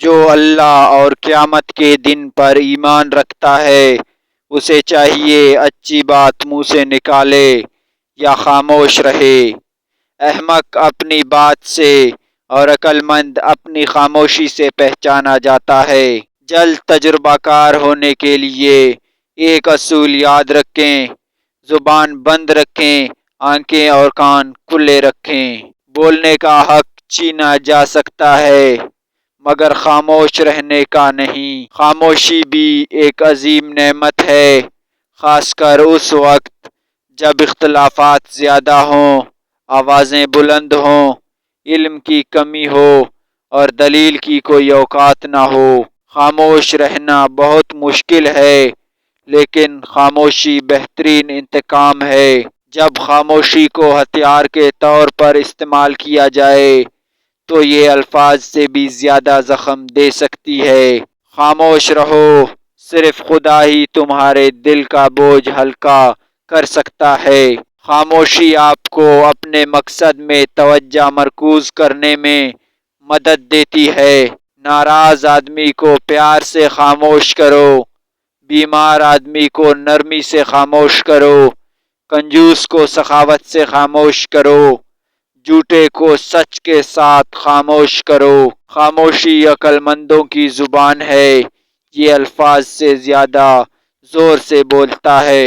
جو اللہ اور قیامت کے دن پر ایمان رکھتا ہے اسے چاہیے اچھی بات منہ سے نکالے یا خاموش رہے۔ احمق اپنی بات سے اور عقل مند اپنی خاموشی سے پہچانا جاتا ہے۔ جلد تجربہ کار ہونے کے لیے ایک اصول یاد رکھیں: زبان بند رکھیں، آنکھیں اور کان کھلے رکھیں۔ بولنے کا حق چھینا جا سکتا ہے مگر خاموش رہنے کا نہیں۔ خاموشی بھی ایک عظیم نعمت ہے، خاص کر اس وقت جب اختلافات زیادہ ہوں، آوازیں بلند ہوں، علم کی کمی ہو اور دلیل کی کوئی اوقات نہ ہو۔ خاموش رہنا بہت مشکل ہے لیکن خاموشی بہترین انتقام ہے۔ جب خاموشی کو ہتھیار کے طور پر استعمال کیا جائے تو یہ الفاظ سے بھی زیادہ زخم دے سکتی ہے۔ خاموش رہو، صرف خدا ہی تمہارے دل کا بوجھ ہلکا کر سکتا ہے۔ خاموشی آپ کو اپنے مقصد میں توجہ مرکوز کرنے میں مدد دیتی ہے۔ ناراض آدمی کو پیار سے خاموش کرو، بیمار آدمی کو نرمی سے خاموش کرو، کنجوس کو سخاوت سے خاموش کرو، جھوٹے کو سچ کے ساتھ خاموش کرو۔ خاموشی عقل مندوں کی زبان ہے، یہ الفاظ سے زیادہ زور سے بولتا ہے۔